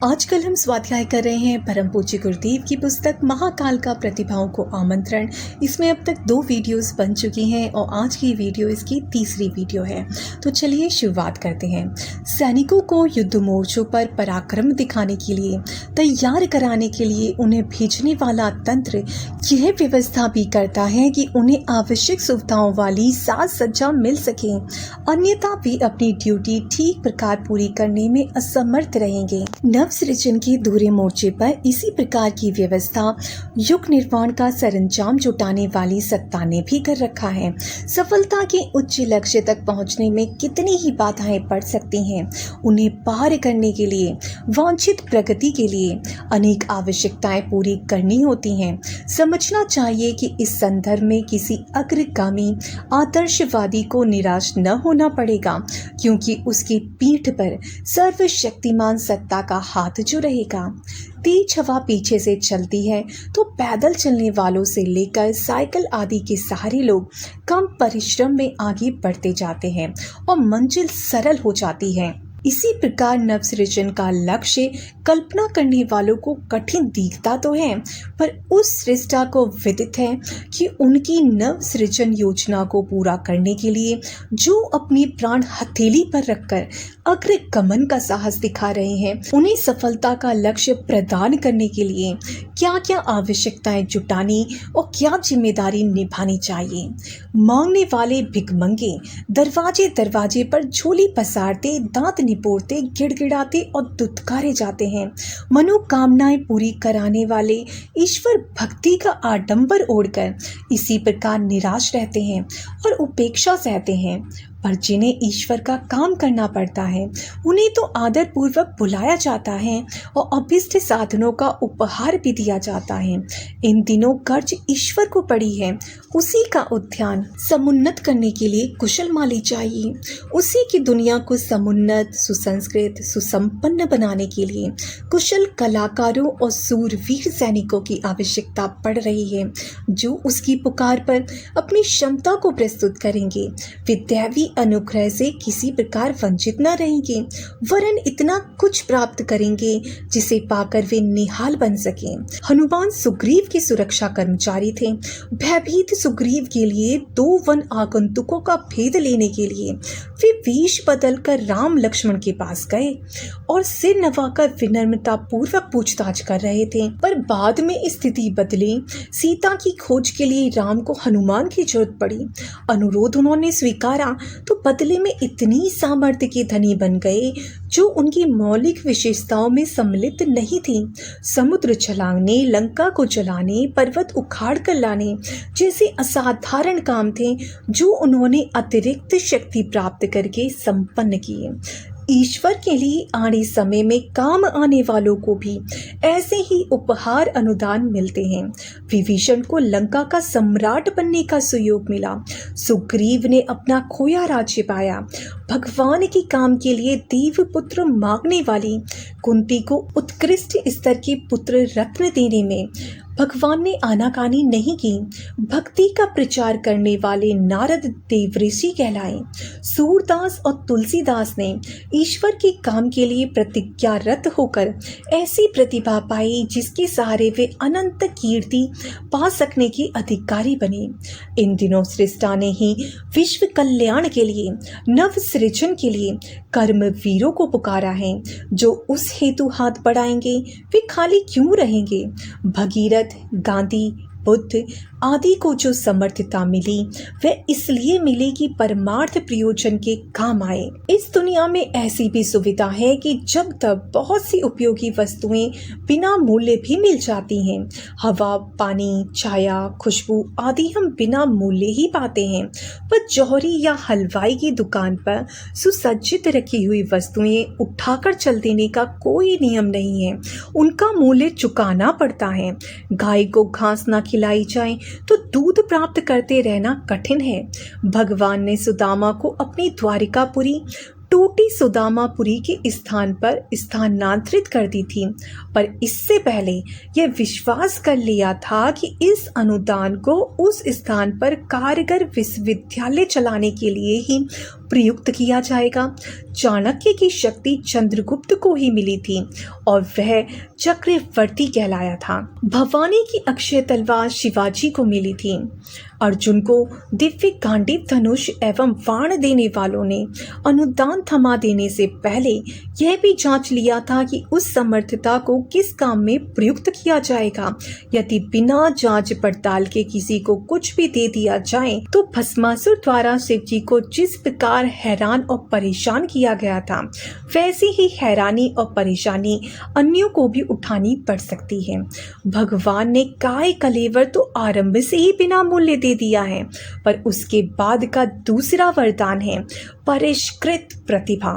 आजकल हम स्वाध्याय कर रहे हैं परम पूज्य गुरुदेव की पुस्तक महाकाल का प्रतिभाओं को आमंत्रण। इसमें अब तक 2 वीडियोस बन चुकी हैं और आज की वीडियो इसकी तीसरी वीडियो है। तो चलिए शुरुआत करते हैं। सैनिकों को युद्ध मोर्चों पर पराक्रम दिखाने के लिए तैयार कराने के लिए उन्हें भेजने वाला तंत्र यह व्यवस्था भी करता है कि उन्हें आवश्यक सुविधाओं वाली साज सज्जा मिल सके, अन्यथा वे अपनी ड्यूटी ठीक प्रकार पूरी करने में असमर्थ रहेंगे। सृजन के दूसरे मोर्चे पर इसी प्रकार की व्यवस्था युग निर्माण का सरंजाम जुटाने वाली सत्ता ने भी कर रखा है। सफलता के उच्च लक्ष्य तक पहुंचने में कितनी ही बाधाएं पड़ सकती हैं, उन्हें पार करने के लिए, वांछित प्रगति के लिए अनेक आवश्यकताएं पूरी करनी होती हैं। समझना चाहिए कि इस संदर्भ में किसी अग्रगामी आदर्शवादी को निराश न होना पड़ेगा, क्योंकि उसकी पीठ पर सर्वशक्तिमान सत्ता का हाथ जो रहेगा। तेज हवा पीछे से चलती है तो पैदल चलने वालों से लेकर साइकिल आदि के सहारे लोग कम परिश्रम में आगे बढ़ते जाते हैं और मंजिल सरल हो जाती है। इसी प्रकार नवसृजन का लक्ष्य कल्पना करने वालों को कठिन दिखता तो है, पर उस सृष्टा को विदित है कि उनकी नवसृजन योजना को पूरा करने के लिए जो अपनी प्राण हथेली पर रखकर अग्रगमन का साहस दिखा रहे हैं, उन्हें सफलता का लक्ष्य प्रदान करने के लिए क्या क्या आवश्यकताएं जुटानी और क्या जिम्मेदारी निभानी चाहिए। मांगने वाले भिखमंगे दरवाजे दरवाजे पर झोली पसारते, दांत निपोड़ते, गिड़गिड़ाते और दुत्कारे जाते हैं। मनोकामनाएं पूरी कराने वाले ईश्वर भक्ति का आडंबर ओढ़कर इसी प्रकार निराश रहते हैं और उपेक्षा सहते हैं। पर जिन्हें ईश्वर का काम करना पड़ता है, उन्हें तो आदर पूर्वक बुलाया जाता है और अभिष्ट साधनों का उपहार भी दिया जाता है। इन दिनों कर्ज ईश्वर को पड़ी है, उसी का उद्यान समुन्नत करने के लिए कुशल माली चाहिए। उसी की दुनिया को समुन्नत, सुसंस्कृत, सुसंपन्न बनाने के लिए कुशल कलाकारों और सूरवीर सैनिकों की आवश्यकता पड़ रही है, जो उसकी पुकार पर अपनी क्षमता को प्रस्तुत करेंगे। विद्यावी अनुग्रह से किसी प्रकार वंचित न रहेंगे, वरन इतना कुछ प्राप्त करेंगे जिसे पाकर वे निहाल बन सकें। हनुमान सुग्रीव के सुरक्षा कर्मचारी थे। भयभीत सुग्रीव के लिए 2 वन आगंतुकों का भेद लेने के लिए वे वेश बदलकर राम लक्ष्मण के पास गए और सिर नवाकर विनम्रता पूर्वक पूछताछ कर रहे थे। पर बाद में स्थिति बदली। सीता की खोज के लिए राम को हनुमान की जरूरत पड़ी। अनुरोध उन्होंने स्वीकारा तो बदले में इतनी सामर्थ्य के धनी बन गए जो उनकी मौलिक विशेषताओं में सम्मिलित नहीं थी। समुद्र छलांगने, लंका को जलाने, पर्वत उखाड़ कर लाने जैसे असाधारण काम थे जो उन्होंने अतिरिक्त शक्ति प्राप्त करके संपन्न किए। ईश्वर के लिए आने समय में काम आने वालों को भी ऐसे ही उपहार अनुदान मिलते हैं। विभीषण को लंका का सम्राट बनने का सुयोग मिला। सुग्रीव ने अपना खोया राज्य पाया। भगवान के काम के लिए देव पुत्र मांगने वाली कुंती को उत्कृष्ट स्तर के पुत्र रत्न देने में भगवान ने आनाकानी नहीं की। भक्ति का प्रचार करने वाले नारद देवऋषि कहलाए। सूरदास और तुलसीदास ने ईश्वर के काम के लिए प्रतिज्ञारत होकर ऐसी प्रतिभा पाई जिसके सहारे वे अनंत कीर्ति पा सकने के अधिकारी बने। इन दिनों सृष्टा ने ही विश्व कल्याण के लिए, नव सृजन के लिए कर्म वीरों को पुकारा है, जो उस हेतु हाथ बढ़ाएंगे वे खाली क्यों रहेंगे। भगीरथ, गांधी, बुद्ध आदि को जो समर्थता मिली वह इसलिए मिली कि परमार्थ प्रयोजन के काम आए। इस दुनिया में ऐसी भी सुविधा है कि जब तक बहुत सी उपयोगी वस्तुएं बिना मूल्य भी मिल जाती हैं। हवा, पानी, छाया, खुशबू आदि हम बिना मूल्य ही पाते हैं। पर जौहरी या हलवाई की दुकान पर सुसज्जित रखी हुई वस्तुएं उठाकर चल देने का कोई नियम नहीं है, उनका मूल्य चुकाना पड़ता है। गाय को घास ना खिलाई जाए तो दूध प्राप्त करते रहना कठिन है। भगवान ने सुदामा को अपनी द्वारिकापुरी टूटी सुदामापुरी के स्थान पर स्थानांतरित कर दी थी, पर इससे पहले यह विश्वास कर लिया था कि इस अनुदान को उस स्थान पर कारगर विश्वविद्यालय चलाने के लिए ही प्रयुक्त किया जाएगा। चाणक्य की शक्ति चंद्रगुप्त को ही मिली थी और वह चक्रवर्ती कहलाया था। भवानी की अक्षय तलवार शिवाजी को मिली थी। अर्जुन को दिव्य गांडीव धनुष एवं बाण देने वालों ने अनुदान थमा देने से पहले यह भी जांच लिया था कि उस समर्थता को किस काम में प्रयुक्त किया जाएगा। यदि बिना जांच पड़ताल के किसी को कुछ भी दे दिया जाए तो भस्मासुर द्वारा शिव जी को जिस प्रकार हैरान और परेशान किया गया था, वैसी ही हैरानी और परेशानी अन्यों को भी उठानी पड़ सकती है। भगवान ने काय कलेवर तो आरंभ से ही बिना मूल्य दे दिया है, पर उसके बाद का दूसरा वरदान है परिष्कृत प्रतिभा।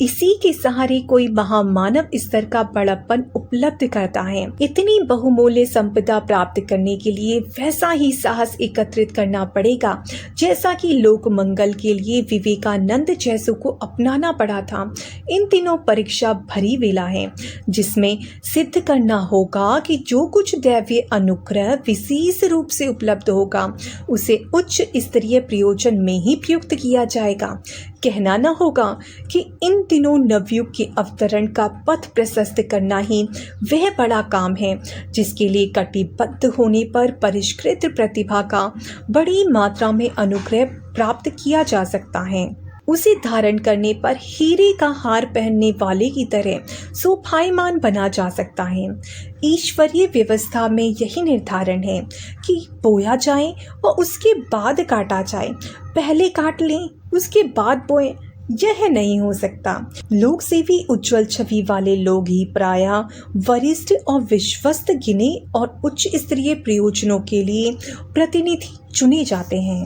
इसी के सहारे कोई महामानव स्तर का बड़प्पन उपलब्ध करता है। इतनी बहुमूल्य संपदा प्राप्त करने के लिए वैसा ही साहस एकत्रित करना पड़ेगा जैसा कि लोक मंगल के लिए विवेकानंद जैसों को अपनाना पड़ा था। इन दिनों परीक्षा भरी वेला है, जिसमें सिद्ध करना होगा कि जो कुछ दैवीय अनुग्रह विशेष रूप से उपलब्ध होगा उसे उच्च स्तरीय प्रयोजन में ही प्रयुक्त किया जाएगा। कहना न होगा कि इन दिनों नवयुग के अवतरण का पथ प्रशस्त करना ही वह बड़ा काम है जिसके लिए कटिबद्ध होने पर परिष्कृत प्रतिभा का बड़ी मात्रा में अनुग्रह प्राप्त किया जा सकता है। उसे धारण करने पर हीरे का हार पहनने वाले की तरह शोभायमान बना जा सकता है। ईश्वरीय व्यवस्था में यही निर्धारण है कि बोया जाए और उसके बाद काटा जाए। पहले काट लें उसके बाद बोए, यह नहीं हो सकता। लोक सेवी उज्जवल छवि वाले लोग ही प्रायः वरिष्ठ और विश्वस्त गिने और उच्च स्तरीय प्रयोजनों के लिए प्रतिनिधि चुने जाते हैं।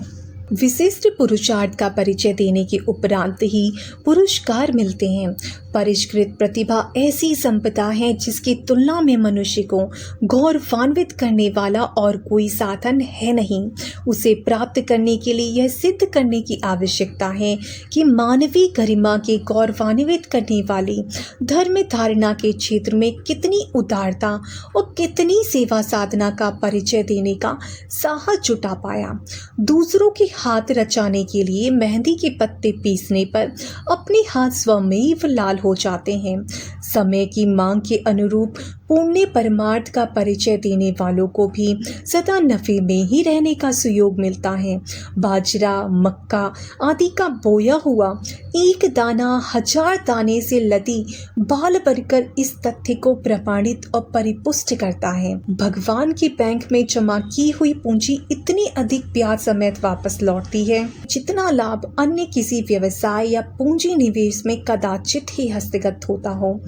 विशिष्ट पुरुषार्थ का परिचय देने के उपरांत ही पुरस्कार मिलते हैं। परिष्कृत प्रतिभा ऐसी संपदा है जिसकी तुलना में मनुष्य को गौरवान्वित करने वाला और कोई साधन है नहीं। उसे प्राप्त करने के लिए यह सिद्ध करने की आवश्यकता है कि मानवीय गरिमा के गौरवान्वित करने वाली धर्म धारणा के क्षेत्र में कितनी उदारता और कितनी सेवा साधना का परिचय देने का साहस जुटा पाया। दूसरों के हाथ रचाने के लिए मेहंदी के पत्ते पीसने पर अपने हाथ स्वमेव लाल हो जाते हैं। समय की मांग के अनुरूप पुण्य परमार्थ का परिचय देने वालों को भी सदा नफे में ही रहने का सुयोग मिलता है। बाजरा, मक्का आदि का बोया हुआ एक दाना 1000 दाने से लदी बाल भरकर इस तथ्य को प्रमाणित और परिपुष्ट करता है। भगवान की बैंक में जमा की हुई पूंजी इतनी अधिक ब्याज समेत वापस लौटती है जितना लाभ अन्य किसी व्यवसाय या पूंजी निवेश में कदाचित ही हस्तगत होता हो।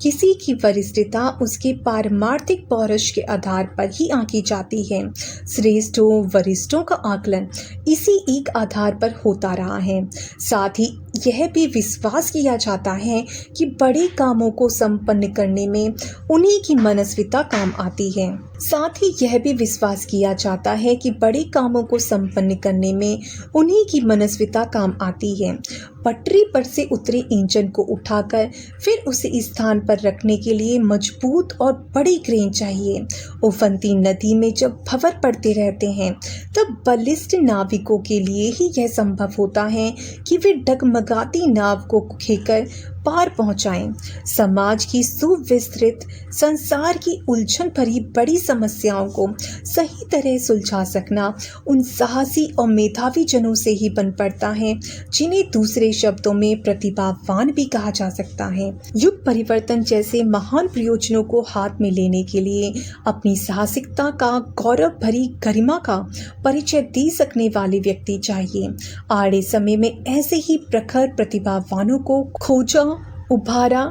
किसी की वरिष्ठता उसके पारमार्थिक पौरुष के आधार पर ही आंकी जाती है। श्रेष्ठों वरिष्ठों का आकलन इसी एक आधार पर होता रहा है। साथ ही यह भी विश्वास किया जाता है कि बड़े कामों को संपन्न करने में उन्हीं की मनस्विता काम आती है। साथ ही यह भी विश्वास किया जाता है कि बड़े कामों को संपन्न करने में उन्हीं की मनस्विता काम आती है। पटरी पर से उतरे इंजन को उठाकर फिर उसे स्थान पर रखने के लिए मजबूत और बड़ी क्रेन चाहिए। उफनती नदी में जब भंवर पड़ते रहते हैं तब बलिष्ठ नाविकों के लिए ही यह संभव होता है कि वे डगमगाती नाव को खेकर पार पहुंचाएं। समाज की सुविस्तृत संसार की उलझन भरी बड़ी समस्याओं को सही तरह सुलझा सकना उन साहसी और मेधावी जनों से ही बन पड़ता है जिन्हें दूसरे शब्दों में प्रतिभावान भी कहा जा सकता है। युग परिवर्तन जैसे महान प्रयोजनों को हाथ में लेने के लिए अपनी साहसिकता का गौरव भरी गरिमा का परिचय दे सकने वाले व्यक्ति चाहिए। आड़े समय में ऐसे ही प्रखर प्रतिभावानों को खोजा, उभारा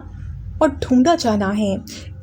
और ढूंढा जाना है।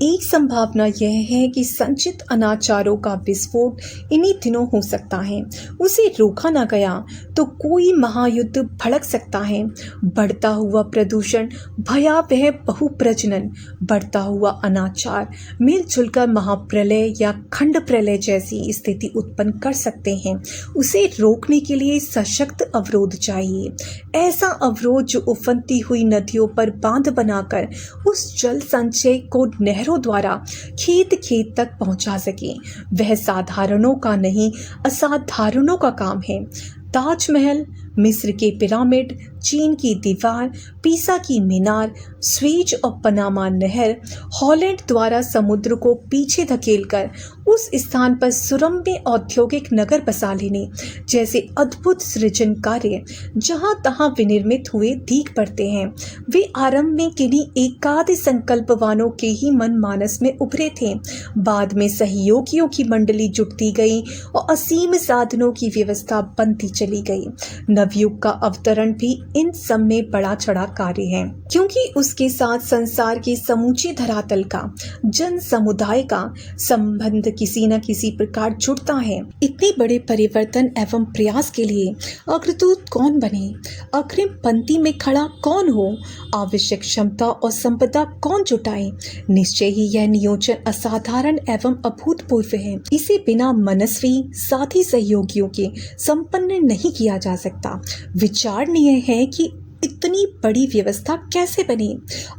एक संभावना यह है कि संचित अनाचारों का विस्फोट इन्हीं दिनों हो सकता है। उसे रोका न गया तो कोई महायुद्ध भड़क सकता है। बढ़ता हुआ प्रदूषण, भयावह बहुप्रजनन, बढ़ता हुआ अनाचार मिलजुल कर महाप्रलय या खंड प्रलय जैसी स्थिति उत्पन्न कर सकते हैं। उसे रोकने के लिए सशक्त अवरोध चाहिए। ऐसा अवरोध जो उफनती हुई नदियों पर बांध बनाकर उस जल संचय को नहरों द्वारा खेत खेत तक पहुंचा सके। वह साधारणों का नहीं, असाधारणों का काम है। ताजमहल, मिस्र के पिरामिड, चीन की दीवार, पीसा की मीनार, स्वेज और पनामा नहर, हॉलैंड द्वारा समुद्र को पीछे धकेलकर उस स्थान पर सुरम्य औद्योगिक नगर बसा लेने जैसे अद्भुत सृजन कार्य जहां तहां विनिर्मित हुए दिख पड़ते हैं, वे आरंभ में किन्हीं एकाध संकल्पवानों के ही मन मानस में उभरे थे। बाद में सहयोगियों की मंडली जुटती गई और असीम साधनों की व्यवस्था बनती चली गई। नवयुग का अवतरण भी इन सब में बड़ा चढ़ा कार्य है, क्योंकि उसके साथ संसार की समूची धरातल का, जन समुदाय का संबंध किसी न किसी प्रकार जुड़ता है। इतने बड़े परिवर्तन एवं प्रयास के लिए अग्रदूत कौन बने, अग्रिम पंक्ति में खड़ा कौन हो, आवश्यक क्षमता और संपदा कौन जुटाए, निश्चय ही यह नियोजन असाधारण एवं अभूतपूर्व है। इसे बिना मनस्वी साथी सहयोगियों के संपन्न नहीं किया जा सकता। विचारणीय है कि इतनी बड़ी व्यवस्था कैसे बनी।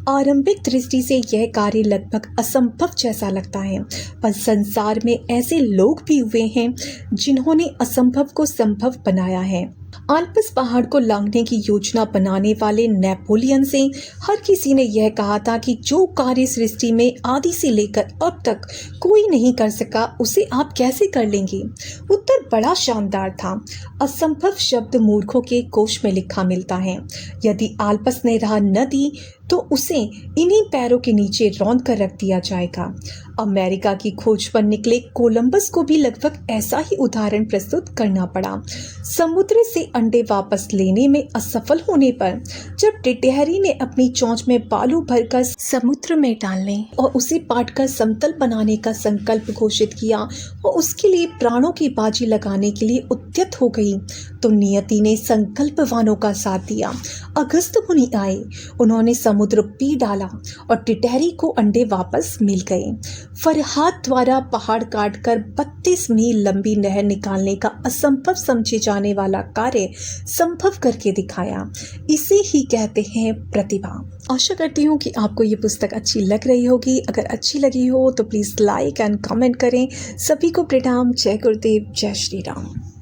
आरंभिक दृष्टि से यह कार्य लगभग असंभव जैसा लगता है, पर संसार में ऐसे लोग भी हुए हैं जिन्होंने असंभव को संभव बनाया है। आल्प्स पहाड़ को लांघने की योजना बनाने वाले नेपोलियन से हर किसी ने यह कहा था कि जो कार्य सृष्टि में आदि से लेकर अब तक कोई नहीं कर सका, उसे आप कैसे कर लेंगे। उत्तर बड़ा शानदार था। असंभव शब्द मूर्खों के कोश में लिखा मिलता है। यदि आल्प्स ने राह न दी तो उसे इन्हीं पैरों के नीचे रौंद कर रख दिया जाएगा। अमेरिका की खोज पर निकले कोलंबस को भी लगभग ऐसा ही उदाहरण प्रस्तुत करना पड़ा। समुद्र से अंडे वापस लेने में असफल होने पर जब टिटहरी ने अपनी चोंच में बालू भरकर समुद्र में डालने और उसे पाटकर समतल बनाने का संकल्प घोषित किया और उसके लिए प्राणों की बाजी लगाने के लिए उद्यत हो गई, तो नियति ने संकल्पवानों का साथ दिया। अगस्त मुनि आए, उन्होंने समुद्र पी डाला और टिटहरी को अंडे वापस मिल गए। फरहाद द्वारा पहाड़ काटकर 32 मील लंबी नहर निकालने का असंभव समझे जाने वाला कार्य संभव करके दिखाया। इसे ही कहते हैं प्रतिभा। आशा करती हूँ कि आपको ये पुस्तक अच्छी लग रही होगी। अगर अच्छी लगी हो तो प्लीज़ लाइक एंड कमेंट करें। सभी को प्रणाम। जय गुरुदेव, जय श्री राम।